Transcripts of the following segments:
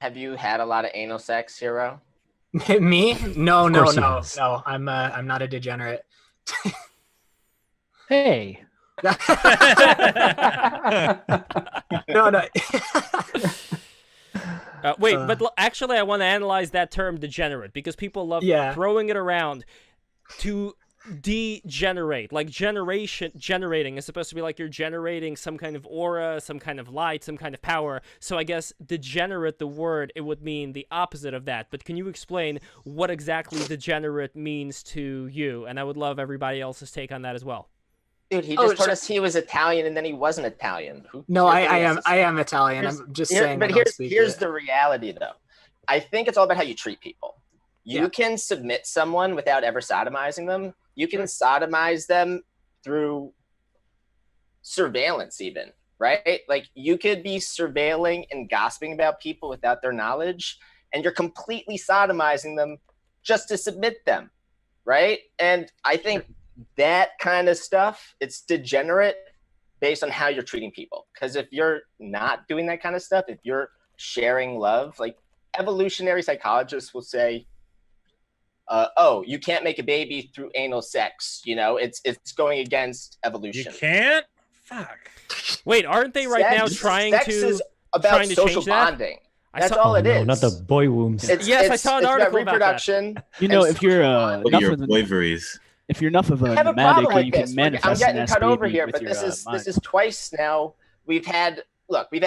Have you had a lot of anal sex, Hero? Me? No. I'm not a degenerate. Hey. No. Wait, but actually, I want to analyze that term degenerate because people love throwing it around to degenerate. Like generating is supposed to be like you're generating some kind of aura, some kind of light, some kind of power. So I guess degenerate, the word, it would mean the opposite of that. But can you explain what exactly degenerate means to you? And I would love everybody else's take on that as well. Dude, he just told us he was Italian and then he wasn't Italian. No, I am Italian. I'm just saying. But here's the reality, though. I think it's all about how you treat people. You can submit someone without ever sodomizing them. You can sodomize them through surveillance even, right? Like you could be surveilling and gossiping about people without their knowledge, and you're completely sodomizing them just to submit them, right? And I think that kind of stuff, it's degenerate based on how you're treating people. Because if you're not doing that kind of stuff, if you're sharing love, like evolutionary psychologists will say, oh, you can't make a baby through anal sex. You know, it's going against evolution. You can't? Fuck. Wait, aren't they right now trying sex to is about social bonding. That's all it is. Not the boy wombs. I saw an article about reproduction. You know, if you're your boyveries. If you're enough of a I have a nomadic, problem you with can this. I'm manifest getting an cut over SBD here, with but your this is twice now. We've had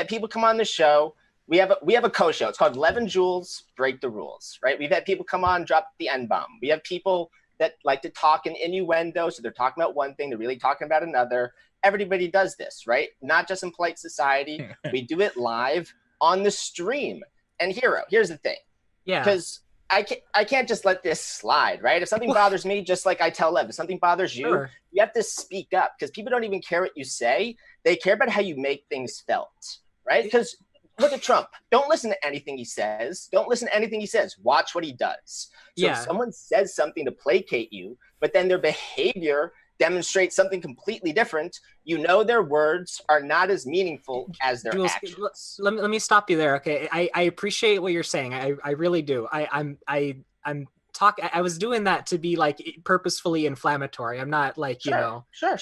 people come on the show. We have a co-show. It's called 11 Joules Break the Rules, right? We've had people come on, drop the N-bomb. We have people that like to talk in innuendo, so they're talking about one thing, they're really talking about another. Everybody does this, right? Not just in polite society. We do it live on the stream. And here's the thing. Yeah. Because I can't just let this slide, right? If something bothers me, just like I tell Lev, if something bothers you, you have to speak up because people don't even care what you say. They care about how you make things felt, right? Because look at Trump. Don't listen to anything he says. Don't listen to anything he says. Watch what he does. So if someone says something to placate you, but then their behavior demonstrates something completely different, you know their words are not as meaningful as their actions. Let me stop you there, okay? I appreciate what you're saying. I really do. I was doing that to be like purposefully inflammatory. I'm not like, you know. Sure.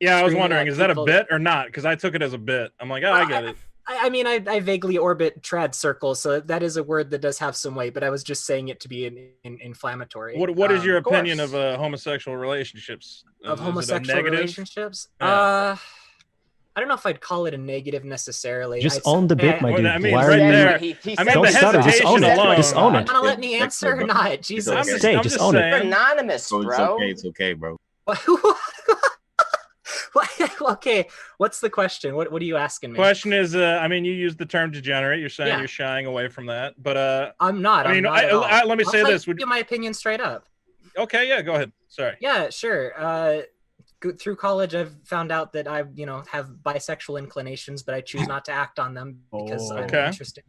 Yeah, I was wondering, is that a bit or not? Because I took it as a bit. I'm like, I get it. I mean, I vaguely orbit trad circles, so that is a word that does have some weight, but I was just saying it to be inflammatory. What is your opinion of homosexual relationships? Of homosexual relationships? Yeah. I don't know if I'd call it a negative necessarily. Just own the bit, my dude. I mean, Why right are you... there. I mean, the hesitation alone. Just own it. Want to let me answer or not? Jesus. I'm just own it. You're anonymous, bro. It's okay, bro. Okay, what's the question? What are you asking me? Question is, I mean, you used the term degenerate. You're saying you're shying away from that, but I'm not. I mean, let me say this. I'll give my opinion straight up. Okay, yeah, go ahead. Sorry. Yeah, sure. Through college, I've found out that I, have bisexual inclinations, but I choose not to act on them because I'm interested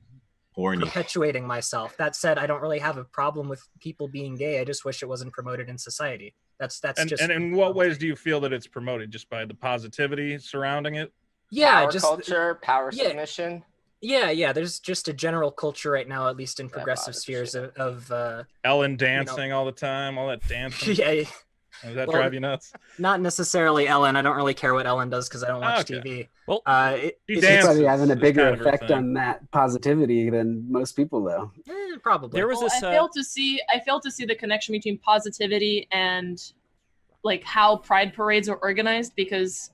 in perpetuating myself. That said, I don't really have a problem with people being gay. I just wish it wasn't promoted in society. That's just. And in what ways do you feel that it's promoted? Just by the positivity surrounding it? Yeah, power culture, power submission. Yeah. There's just a general culture right now, at least in progressive spheres, of Ellen dancing all the time, all that dancing. Yeah. Does that drive you nuts? Not necessarily Ellen. I don't really care what Ellen does because I don't watch TV. Well, it's probably having a bigger effect on that positivity than most people, though. Probably. There was this. I fail to see the connection between positivity and like how pride parades are organized, because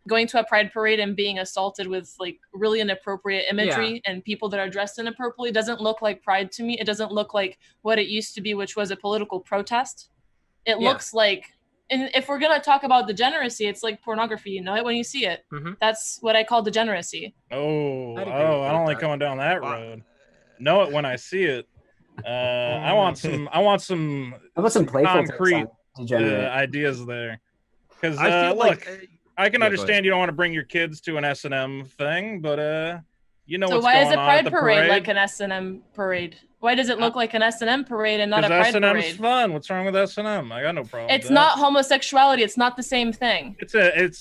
going to a pride parade and being assaulted with like really inappropriate imagery and people that are dressed inappropriately doesn't look like pride to me. It doesn't look like what it used to be, which was a political protest. It looks like, and if we're going to talk about degeneracy, it's like pornography, you know it when you see it. Mm-hmm. That's what I call degeneracy. I don't like going down that road. Know it when I see it. I want some playful concrete ideas there. Because I can understand you don't want to bring your kids to an S&M thing, but You know so what's why going is a on pride at the parade like an S&M parade? Why does it look like an S&M parade and not a pride S&M's parade? fun. What's wrong with S&M? I got no problem. It's not homosexuality. It's not the same thing. It's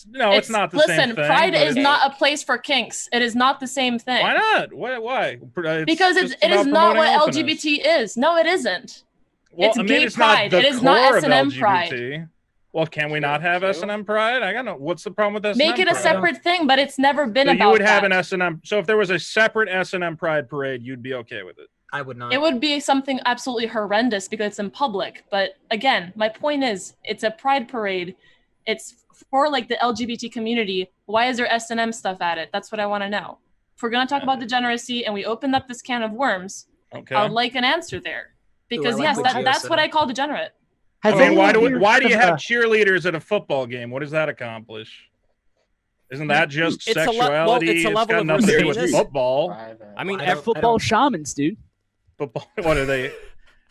not the same thing. Listen, pride is not a place for kinks. It is not the same thing. Why not? Why? Because it is not what LGBT is. No, it isn't. Well, it's gay pride. It is not S&M pride. Well, can we not have S&M pride? I got no. What's the problem with S&M? Make it a separate thing, but it's never been so about. You would have that. an S&M. So if there was a separate S&M pride parade, you'd be okay with it. I would not. It would be something absolutely horrendous because it's in public. But again, my point is, it's a pride parade. It's for like the LGBT community. Why is there S&M stuff at it? That's what I want to know. If we're going to talk about degeneracy and we opened up this can of worms, okay. I would like an answer there. Because yes, that's what I call degenerate. Why do you have cheerleaders at a football game? What does that accomplish? Isn't that just sexuality? It's a level got of nothing to do with football. I mean, football shamans, dude. Football. What are they?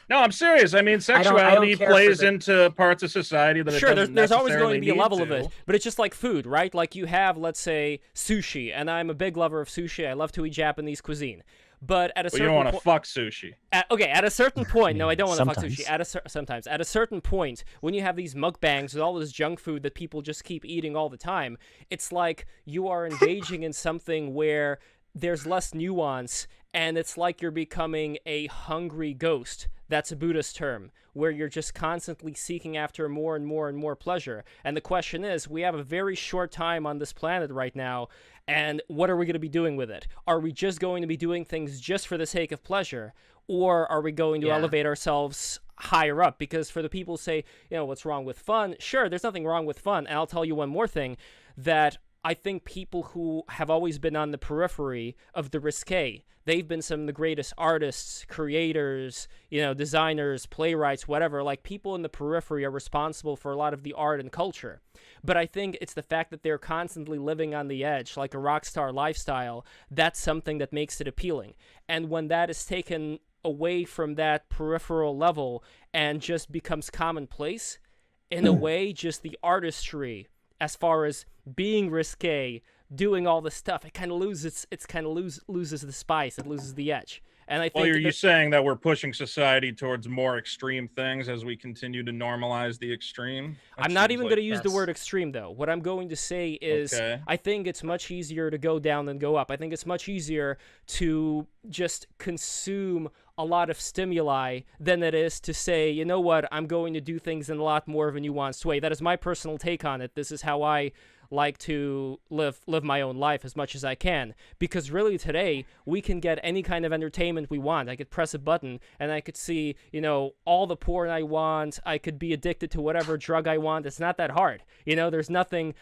No, I'm serious. I mean, sexuality plays into parts of society that sure. There's always going to be a level of it, but it's just like food, right? Like you have, let's say, sushi, and I'm a big lover of sushi. I love to eat Japanese cuisine. But at a certain you don't want to fuck sushi. At a certain point, no, I don't want to fuck sushi. Sometimes. At a certain point, when you have these mukbangs with all this junk food that people just keep eating all the time, it's like you are engaging in something where there's less nuance, and it's like you're becoming a hungry ghost. That's a Buddhist term, where you're just constantly seeking after more and more and more pleasure. And the question is, we have a very short time on this planet right now, and what are we going to be doing with it? Are we just going to be doing things just for the sake of pleasure, or are we going to elevate ourselves higher up? Because for the people who say, what's wrong with fun? Sure, there's nothing wrong with fun. And I'll tell you one more thing, that I think people who have always been on the periphery of the risque, they've been some of the greatest artists, creators, designers, playwrights, whatever. Like, people in the periphery are responsible for a lot of the art and culture. But I think it's the fact that they're constantly living on the edge, like a rock star lifestyle, that's something that makes it appealing. And when that is taken away from that peripheral level and just becomes commonplace, in a way, just the artistry, as far as being risque, doing all the stuff, it kind of loses the spice, it loses the edge. And I think are you saying that we're pushing society towards more extreme things as we continue to normalize the extreme? I'm not even going to use the word extreme, though. What I'm going to say is, I think it's much easier to go down than go up. I think it's much easier to just consume a lot of stimuli than it is to say, you know what, I'm going to do things in a lot more of a nuanced way. That is my personal take on it. This is how I like to live my own life as much as I can, because really today we can get any kind of entertainment we want. I could press a button and I could see, all the porn I want. I could be addicted to whatever drug I want. It's not that hard. There's nothing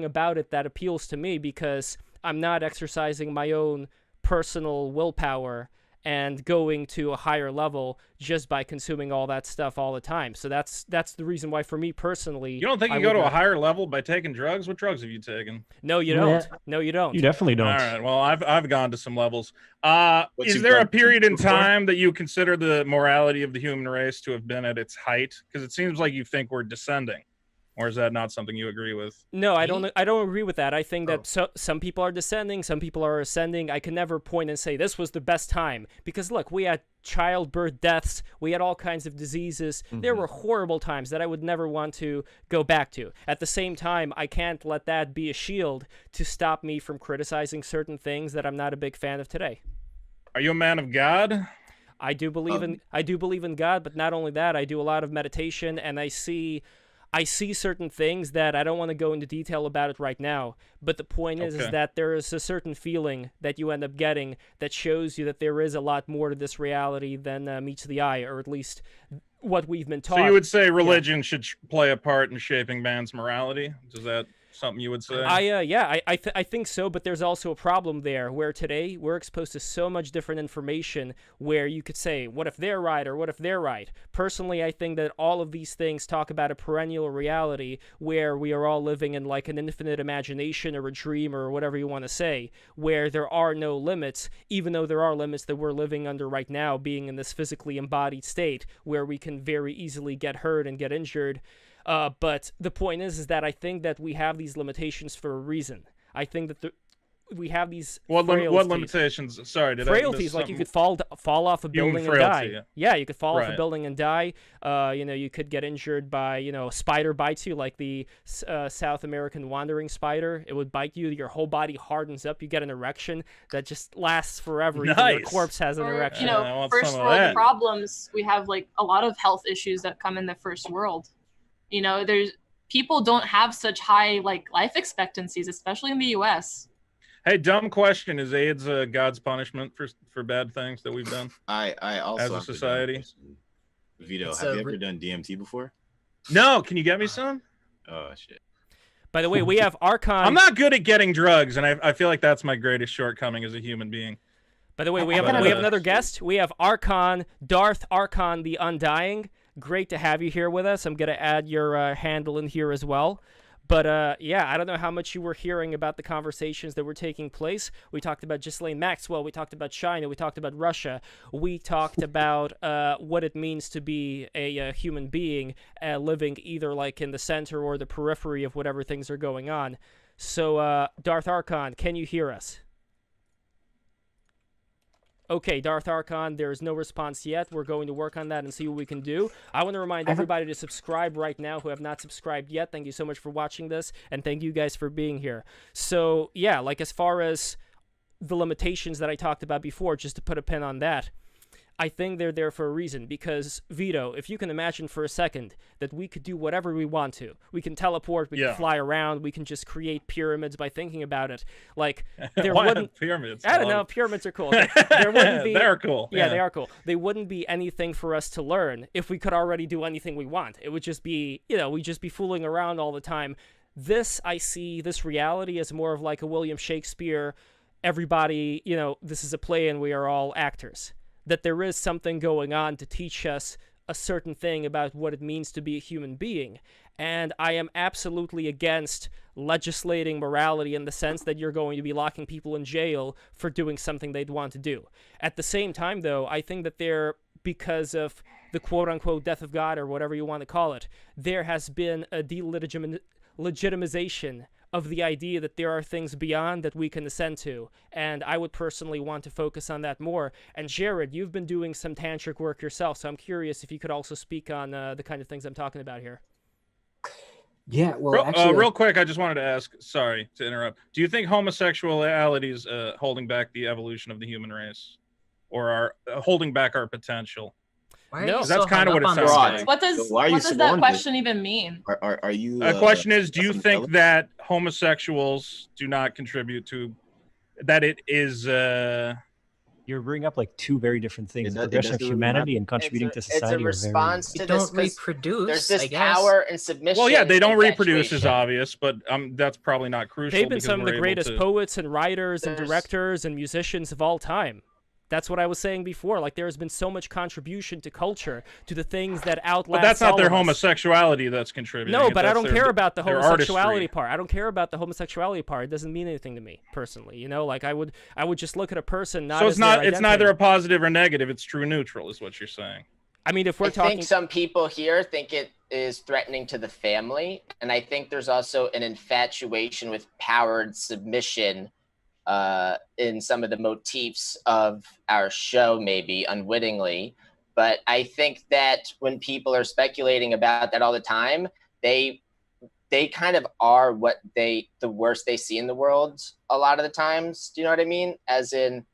about it that appeals to me, because I'm not exercising my own personal willpower and going to a higher level just by consuming all that stuff all the time. So that's the reason why, for me personally, you don't think you go to a higher level by taking drugs? What drugs have you taken? No, you don't. No, you don't. You definitely don't. All right. Well, I've gone to some levels. Is there a period in time that you consider the morality of the human race to have been at its height? Because it seems like you think we're descending. Or is that not something you agree with? No, I don't agree with that. I think that some people are descending, some people are ascending. I can never point and say this was the best time, because look, we had childbirth deaths, we had all kinds of diseases. There were horrible times that I would never want to go back to. At the same time, I can't let that be a shield to stop me from criticizing certain things that I'm not a big fan of today. Are you a man of God? I do believe in God, but not only that, I do a lot of meditation, and I see certain things that I don't want to go into detail about it right now, but the point is that there is a certain feeling that you end up getting that shows you that there is a lot more to this reality than meets the eye, or at least what we've been taught. So you would say religion should play a part in shaping man's morality? Is that something you would say? I think so, but there's also a problem there, where today we're exposed to so much different information where you could say, what if they're right, or what if they're right? Personally, I think that all of these things talk about a perennial reality where we are all living in like an infinite imagination or a dream or whatever you want to say, where there are no limits, even though there are limits that we're living under right now, being in this physically embodied state where we can very easily get hurt and get injured. But the point is that I think that we have these limitations for a reason. I think that we have these what frailties. limitations? Sorry, did frailties I like you could fall off a building and die. Yeah, you could fall off a building and die. You could get injured by, a spider bites you, like the South American wandering spider. It would bite you. Your whole body hardens up. You get an erection that just lasts forever. Nice. Even your corpse has an erection. First world problems. We have like a lot of health issues that come in the first world. People don't have such high life expectancies, especially in the U.S. Hey, dumb question: is AIDS God's punishment for bad things that we've done? I also as a society. Vito, have you ever done DMT before? No. Can you get me some? Oh shit. By the way, we have Archon. I'm not good at getting drugs, and I feel like that's my greatest shortcoming as a human being. By the way, we have another guest. We have Archon, Darth Archon the Undying. Great to have you here with us. I'm going to add your handle in here as well. But yeah, I don't know how much you were hearing about the conversations that were taking place. We talked about Ghislaine Maxwell. We talked about China. We talked about Russia. We talked about what it means to be a human being living either in the center or the periphery of whatever things are going on. So, Darth Archon, can you hear us? Okay, Darth Archon, there is no response yet. We're going to work on that and see what we can do. I want to remind everybody to subscribe right now who have not subscribed yet. Thank you so much for watching this, and thank you guys for being here. So, yeah, as far as the limitations that I talked about before, just to put a pin on that, I think they're there for a reason, because, Vito, if you can imagine for a second that we could do whatever we want to. We can teleport, we can fly around, we can just create pyramids by thinking about it. There wouldn't... pyramids? I don't know, pyramids are cool. There wouldn't be... They're cool. Yeah, they are cool. They wouldn't be anything for us to learn if we could already do anything we want. It would just be, we'd just be fooling around all the time. I see this reality as more of a William Shakespeare, everybody, this is a play and we are all actors. That there is something going on to teach us a certain thing about what it means to be a human being. And I am absolutely against legislating morality in the sense that you're going to be locking people in jail for doing something they'd want to do. At the same time, though, I think that because of the quote-unquote death of God, or whatever you want to call it, there has been a delegitimization of the idea that there are things beyond that we can ascend to, and I would personally want to focus on that more. And Jared, you've been doing some tantric work yourself, so I'm curious if you could also speak on the kind of things I'm talking about here. Yeah, well, real quick, I just wanted to ask, sorry to interrupt, do you think homosexuality is holding back the evolution of the human race, or are holding back our potential? No, that's kind of what it sounds like. What does that question even mean? Are you? The question is, do you think that homosexuals do not contribute to that? It is. You're bringing up two very different things: the progression of humanity and contributing to society. It's a response to this. Don't reproduce. There's this power and submission. Well, yeah, they don't reproduce is obvious, but that's probably not crucial. They've been some of the greatest poets and writers and directors and musicians of all time. That's what I was saying before. There has been so much contribution to culture, to the things that outlast. But that's not their homosexuality that's contributing. No, but I don't care about the homosexuality part. I don't care about the homosexuality part. It doesn't mean anything to me personally. I would just look at a person not. So it's neither a positive or negative. It's true neutral, is what you're saying. I mean, if we're talking, I think some people here think it is threatening to the family, and I think there's also an infatuation with power and submission. In some of the motifs of our show, maybe unwittingly. But I think that when people are speculating about that all the time, they kind of are the worst they see in the world a lot of the times. Do you know what I mean? As in,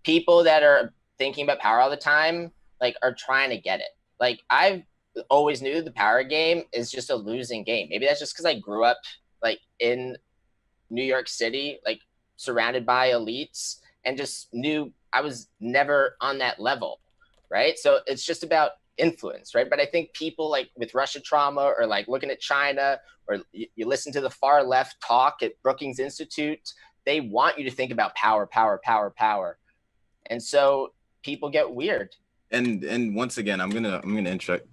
people that are thinking about power all the time, are trying to get it. I've always knew the power game is just a losing game. Maybe that's just because I grew up in New York City, surrounded by elites, and just knew I was never on that level, right? So it's just about influence, right? But I think people with Russia trauma, or looking at China, or you listen to the far left talk at Brookings Institute, they want you to think about power, power, power, power. And so people get weird. And once again, I'm gonna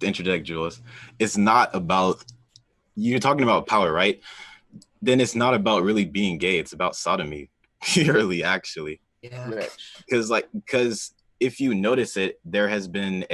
interject, Jules. It's not about, you're talking about power, right? Then it's not about really being gay. It's about sodomy. Purely, actually. Yeah. Because if you notice it, there has been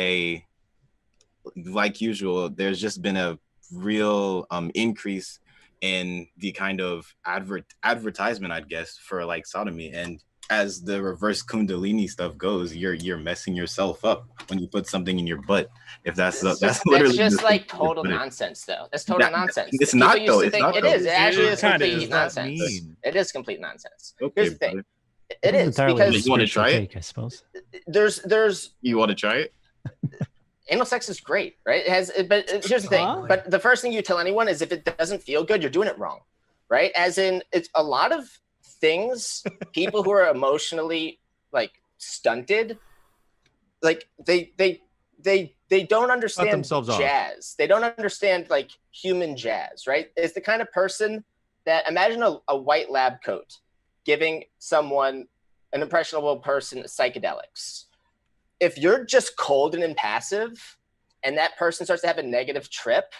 like usual, there's just been a real increase in the kind of advertisement, I guess, for like sodomy. And as the reverse Kundalini stuff goes, you're messing yourself up when you put something in your butt. If that's literally just like total nonsense, though. That's total nonsense. It's not though. It's not. It is. It actually is kind of complete nonsense. It is complete nonsense. Okay, here's the thing. brother. It is because you want to try it. I suppose. There's. You want to try it? Anal sex is great, right? It has, but here's the thing. But the first thing you tell anyone is if it doesn't feel good, you're doing it wrong, right? As in, it's a lot of things. People who are emotionally like stunted, like they don't understand jazz. They don't understand like human jazz, right? It's the kind of person that imagine a white lab coat giving someone, an impressionable person, psychedelics. If you're just cold and impassive and that person starts to have a negative trip,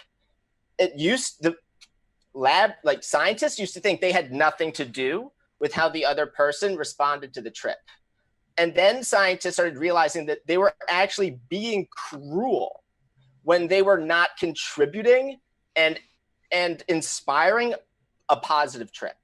the lab, like scientists used to think they had nothing to do with how the other person responded to the trip. And then scientists started realizing that they were actually being cruel when they were not contributing and inspiring a positive trip,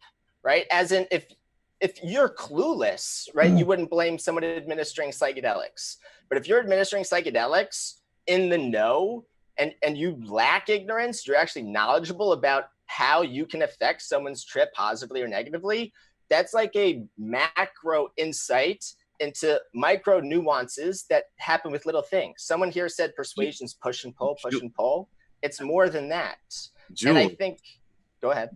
right? As in, if you're clueless, right, you wouldn't blame someone administering psychedelics. But if you're administering psychedelics in the know and you lack ignorance, you're actually knowledgeable about how you can affect someone's trip positively or negatively. That's like a macro insight into micro nuances that happen with little things. Someone here said persuasion's push and pull, push and pull. It's more than that. And I think, go ahead.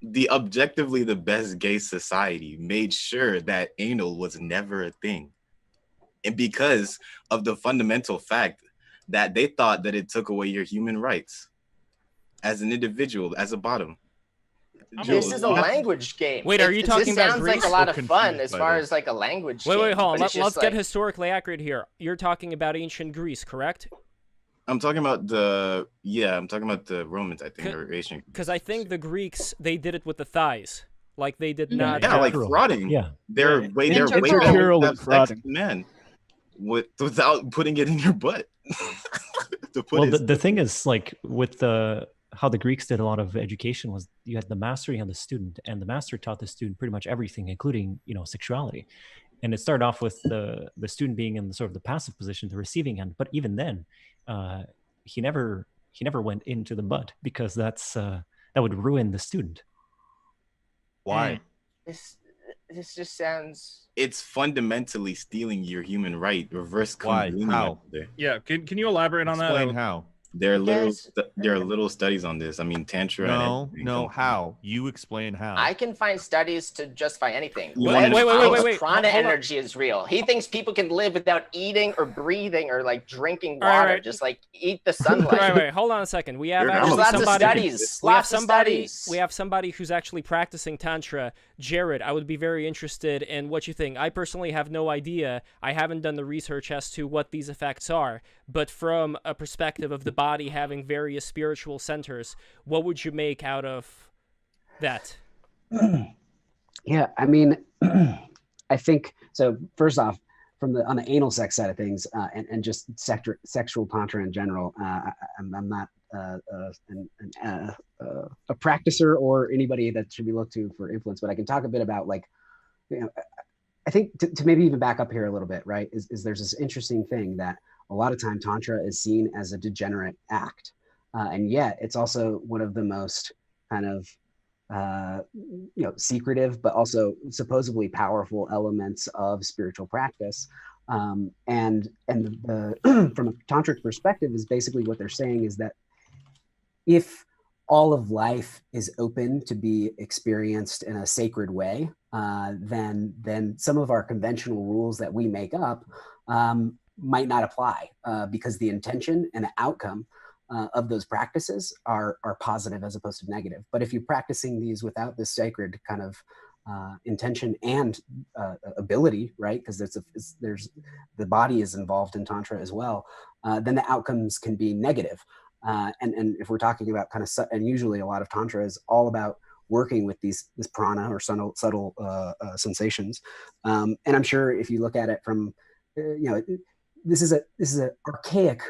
The objectively the best gay society made sure that anal was never a thing. And because of the fundamental fact that they thought that it took away your human rights as an individual, as a bottom. This is a language game. Wait, are you talking about Greece? Sounds like a lot of fun as far as like a language game. Wait, hold on. Let's get historically accurate here. You're talking about ancient Greece, correct? I'm talking about the Romans, I think, or ancient. Because I think the Greeks, they did it with the thighs. Like they did not. Yeah, like frauding. Yeah. They're way better sex men without putting it in your butt. The thing is, like with how the Greeks did a lot of education was you had the master, you had the student, and the master taught the student pretty much everything, including sexuality. And it started off with the student being in the sort of the passive position, the receiving end. But even then, he never went into the butt because that would ruin the student. Why? This just sounds. It's fundamentally stealing your human right. Reverse. Why? How? Yeah. Can you elaborate on that? Explain how. There are little studies on this. I mean, Tantra. No. How? You explain how. I can find studies to justify anything. Wait. Prana energy is real. He thinks people can live without eating or breathing or like drinking water. Right. Just like eat the sunlight. Right. Hold on a second. We have We have somebody who's actually practicing Tantra. Jared, I would be very interested in what you think. I personally have no idea. I haven't done the research as to what these effects are. But from a perspective of the body having various spiritual centers, what would you make out of that? Yeah, I mean, I think so. First off, on the anal sex side of things, and just sexual tantra in general, I'm not a practicer or anybody that should be looked to for influence, but I can talk a bit about I think to maybe even back up here a little bit, right? Is there's this interesting thing that a lot of time Tantra is seen as a degenerate act. And yet it's also one of the most kind of, secretive, but also supposedly powerful elements of spiritual practice. And the from a tantric perspective is basically what they're saying is that if all of life is open to be experienced in a sacred way, then some of our conventional rules that we make up might not apply because the intention and the outcome of those practices are positive as opposed to negative. But if you're practicing these without this sacred kind of intention and ability, right? Because there's the body is involved in Tantra as well, then the outcomes can be negative. And if we're talking about kind of, and usually a lot of Tantra is all about working with this prana or subtle sensations. And I'm sure if you look at it from, this is a archaic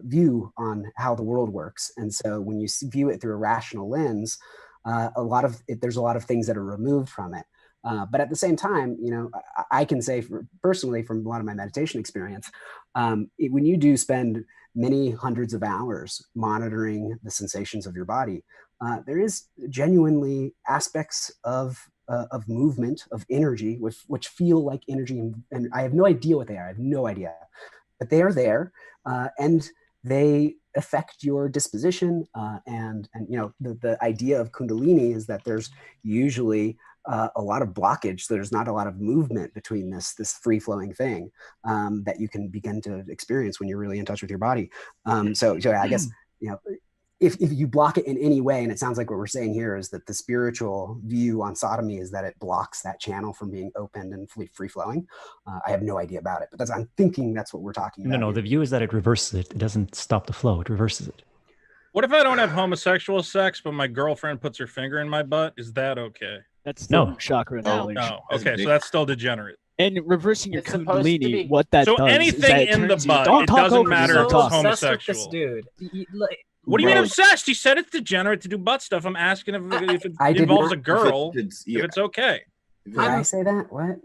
view on how the world works. And so when you view it through a rational lens, there's a lot of things that are removed from it. But at the same time, you know, I can say personally from a lot of my meditation experience, when you do spend many hundreds of hours monitoring the sensations of your body, there is genuinely aspects of movement, of energy, which feel like energy, and I have no idea what they are. I have no idea, but they are there, and they affect your disposition. And you know, the idea of Kundalini is that there's usually a lot of blockage. So there's not a lot of movement between this free flowing thing that you can begin to experience when you're really in touch with your body. So I guess, you know, if you block it in any way, and it sounds like what we're saying here is that the spiritual view on sodomy is that it blocks that channel from being open and free flowing. I have no idea about it, but I'm thinking that's what we're talking about. No, the view is that it reverses it. It doesn't stop the flow. It reverses it. What if I don't have homosexual sex, but my girlfriend puts her finger in my butt? Is that okay? That's no chakra knowledge. No. Okay, so that's still degenerate. And reversing your Kundalini, what that so does anything is that in the butt, it doesn't matter if it's homosexual. This dude. What do you mean obsessed? He said it's degenerate to do butt stuff. I'm asking if it involves a girl, if it's okay. Did I say that? What?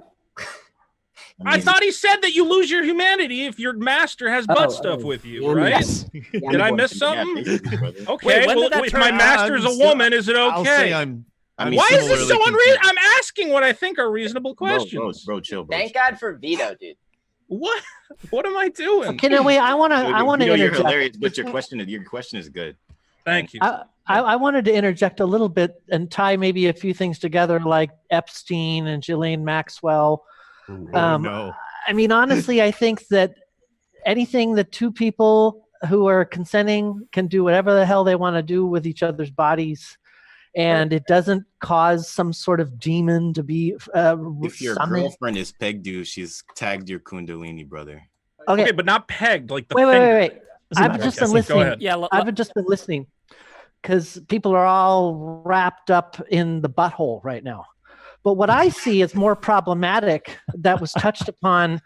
I thought he said that you lose your humanity if your master has butt stuff with you, right? Yes. Did I miss something? Wait, Okay, well, if my master's a woman, is it okay? Why is this so unreasonable? I'm asking what I think are reasonable questions. Bro, chill, bro. Thank God for veto, dude. What? What am I doing? Okay, no, wait. I want to interject. You're hilarious, but your question is good. Thank you. I wanted to interject a little bit and tie maybe a few things together, like Epstein and Ghislaine Maxwell. No. I mean, honestly, I think that anything that two people who are consenting can do whatever the hell they want to do with each other's bodies, and it doesn't cause some sort of demon to be if your summoned. girlfriend is pegged you, she's tagged your Kundalini, brother. Okay, but not pegged, like the wait. I've just been listening. Yeah, I've just been listening because people are all wrapped up in the butthole right now. But what I see is more problematic that was touched upon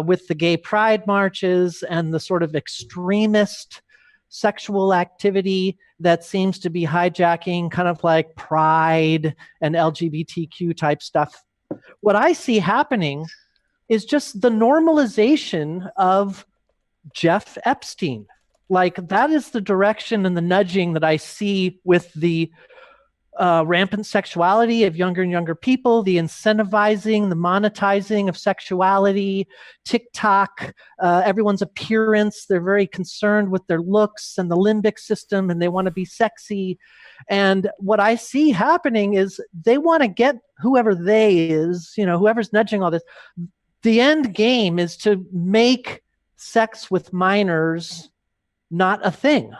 with the gay pride marches and the sort of extremist sexual activity that seems to be hijacking kind of like pride and LGBTQ type stuff. What I see happening is just the normalization of Jeff Epstein. Like that is the direction and the nudging that I see with the rampant sexuality of younger and younger people, the incentivizing, the monetizing of sexuality, TikTok, everyone's appearance. They're very concerned with their looks and the limbic system, and they want to be sexy. And what I see happening is they want to get whoever they is, you know, whoever's nudging all this. The end game is to make sex with minors not a thing,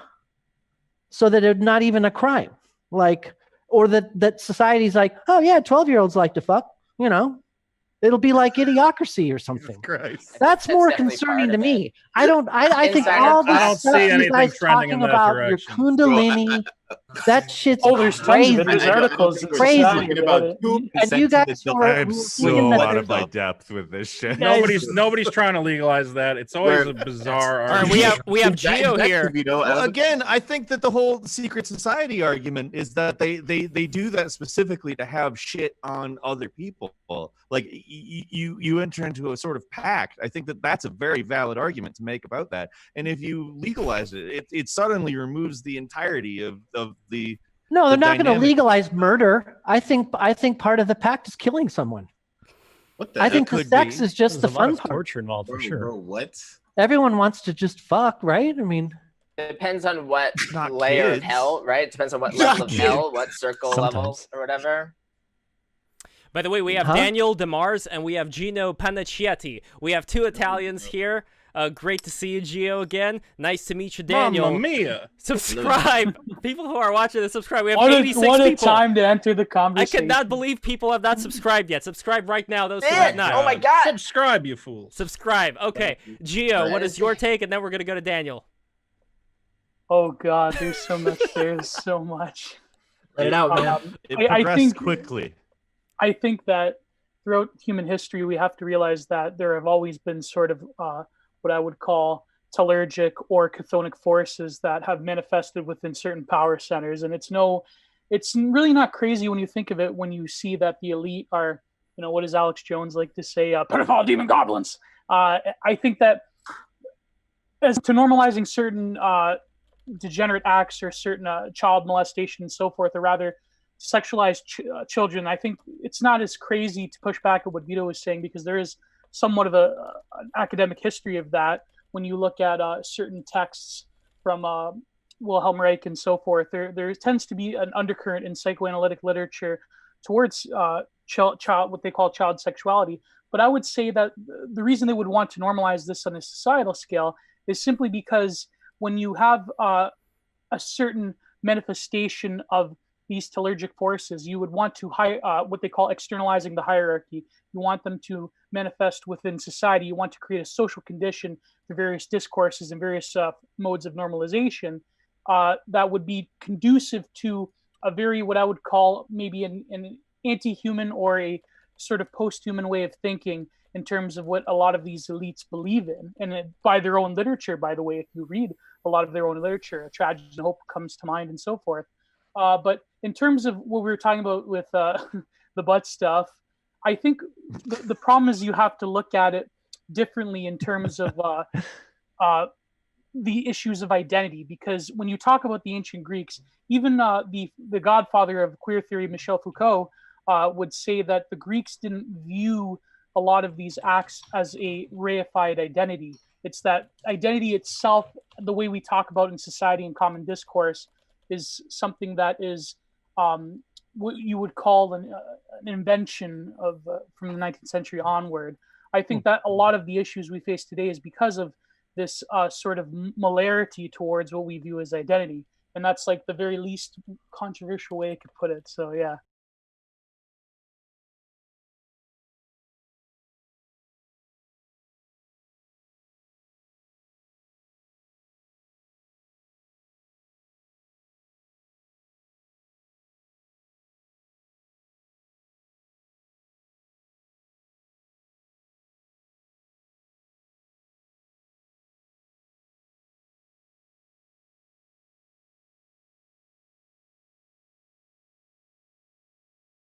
so that it's not even a crime. Like, or that society's like, oh yeah, 12-year-olds like to fuck, you know, it'll be like Idiocracy or something. That's more concerning to me. I think all this stuff you guys talking about your Kundalini, that shit's crazy. There's articles crazy. About and you guys I'm so out of my depth with this shit. Nobody's trying to legalize that. It's always a bizarre argument. Right, we have Gio here. Well, again, I think that the whole secret society argument is that they do that specifically to have shit on other people. Like you enter into a sort of pact. I think that that's a very valid argument to make about that. And if you legalize it suddenly removes the entirety of the. No, they're not going to legalize murder. I think part of the pact is killing someone. What the I think the sex is just the fun part. Torture involved for sure. Bro, what? Everyone wants to just fuck, right? I mean, it depends on what layer of hell, right? It depends on what level of hell, what circle level or whatever. By the way, we have Daniel DeMars and we have Gino Panacchietti. We have two Italians here. Great to see you, Gio, again. Nice to meet you, Daniel. Mamma mia. Subscribe. People who are watching this, subscribe. We have 86 what a people. Time to enter the conversation. I cannot believe people have not subscribed yet. Subscribe right now. Those who have not. Oh my God. Subscribe, you fool. Subscribe. Okay. Gio, what is your take? And then we're going to go to Daniel. Oh God, there's so much. There's so much. Let it out, man. I think quickly. I think that throughout human history, we have to realize that there have always been sort of what I would call telluric or chthonic forces that have manifested within certain power centers. And it's really not crazy when you think of it, when you see that the elite are, what does Alex Jones like to say, pedophile demon goblins. I think that as to normalizing certain degenerate acts or certain child molestation and so forth, or rather sexualized children, I think it's not as crazy to push back at what Vito was saying, because there is somewhat of an academic history of that. When you look at certain texts from Wilhelm Reich and so forth, there tends to be an undercurrent in psychoanalytic literature towards child, what they call child sexuality. But I would say that the reason they would want to normalize this on a societal scale is simply because when you have a certain manifestation of these telluric forces, you would want to what they call externalizing the hierarchy. You want them to manifest within society. You want to create a social condition through various discourses and various modes of normalization that would be conducive to a very, what I would call maybe an anti-human or a sort of post-human way of thinking in terms of what a lot of these elites believe in. And by their own literature, by the way, if you read a lot of their own literature, A Tragedy and Hope comes to mind and so forth. But in terms of what we were talking about with the butt stuff, I think the problem is you have to look at it differently in terms of the issues of identity. Because when you talk about the ancient Greeks, even the godfather of queer theory, Michel Foucault, would say that the Greeks didn't view a lot of these acts as a reified identity. It's that identity itself, the way we talk about in society and common discourse, is something that is what you would call an invention of from the 19th century onward. I think that a lot of the issues we face today is because of this sort of molarity towards what we view as identity. And that's like the very least controversial way I could put it. So, yeah.